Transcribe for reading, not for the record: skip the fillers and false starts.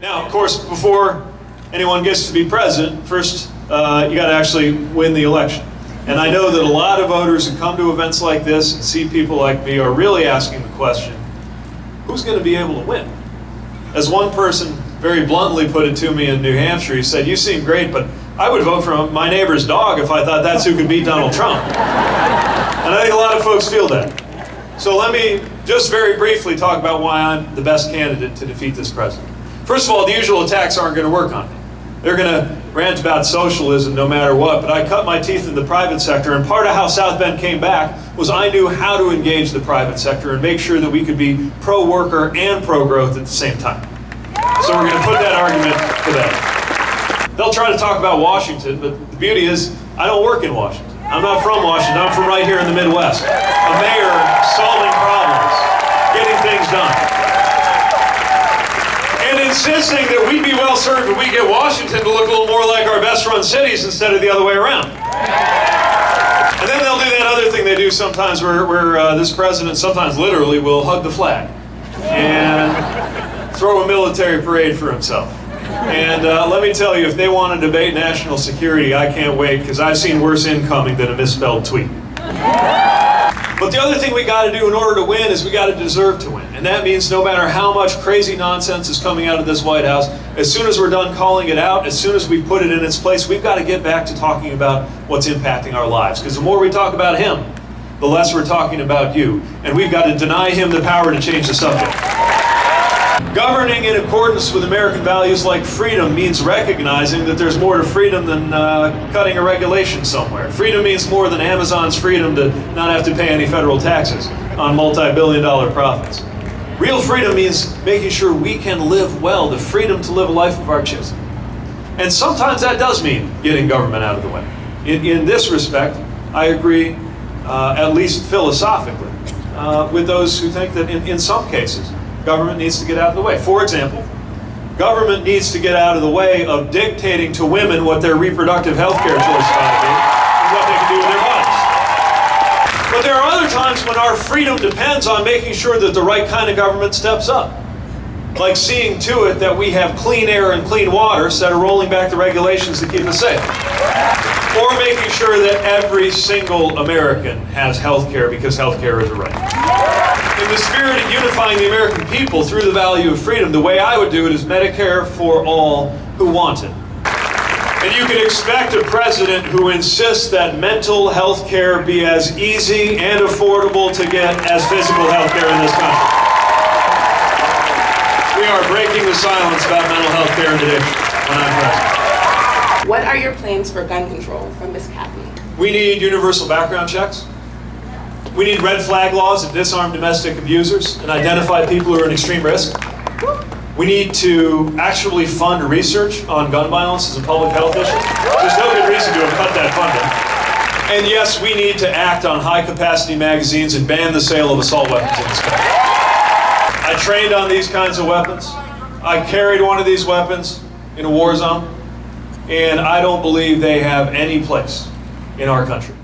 Now, of course, before anyone gets to be president, first you got to actually win the election. And I know that a lot of voters who come to events like this and see people like me are really asking the question, who's going to be able to win? As one person very bluntly put it to me in New Hampshire, he said, "You seem great, but I would vote for my neighbor's dog if I thought that's who could beat Donald Trump." And I think a lot of folks feel that. So let me just very briefly talk about why I'm the best candidate to defeat this president. First of all, the usual attacks aren't going to work on me. They're going to rant about socialism no matter what, but I cut my teeth in the private sector, and part of how South Bend came back was I knew how to engage the private sector and make sure that we could be pro-worker and pro-growth at the same time. So we're going to put that argument to bed. They'll try to talk about Washington, but the beauty is I don't work in Washington. I'm not from Washington, I'm from right here in the Midwest. A mayor solving problems, getting things done. And insisting that we'd be well served if we get Washington to look a little more like our best run cities instead of the other way around. And then they'll do that other thing they do sometimes where this president sometimes literally will hug the flag and throw a military parade for himself. And let me tell you, if they want to debate national security, I can't wait, because I've seen worse incoming than a misspelled tweet. But the other thing we got to do in order to win is we got to deserve to win. And that means no matter how much crazy nonsense is coming out of this White House, as soon as we're done calling it out, as soon as we put it in its place, we've got to get back to talking about what's impacting our lives. Because the more we talk about him, the less we're talking about you. And we've got to deny him the power to change the subject. Governing in accordance with American values like freedom means recognizing that there's more to freedom than cutting a regulation somewhere. Freedom means more than Amazon's freedom to not have to pay any federal taxes on multi-billion-dollar profits. Real freedom means making sure we can live well, the freedom to live a life of our choosing. And sometimes that does mean getting government out of the way. In this respect, I agree, at least philosophically, with those who think that in some cases, government needs to get out of the way. For example, government needs to get out of the way of dictating to women what their reproductive health care choices ought to be and what they can do with their bodies. But there are other times when our freedom depends on making sure that the right kind of government steps up. Like seeing to it that we have clean air and clean water instead of rolling back the regulations to keep us safe. Or making sure that every single American has health care because health care is a right. In the spirit of unifying the American people through the value of freedom, the way I would do it is Medicare for all who want it. And you can expect a president who insists that mental health care be as easy and affordable to get as physical health care in this country. We are breaking the silence about mental health care and addiction when I'm president. What are your plans for gun control from Ms. Cathy? We need universal background checks. We need red flag laws that disarm domestic abusers and identify people who are in extreme risk. We need to actually fund research on gun violence as a public health issue. There's no good reason to have cut that funding. And yes, we need to act on high-capacity magazines and ban the sale of assault weapons in this country. I trained on these kinds of weapons. I carried one of these weapons in a war zone, and I don't believe they have any place in our country.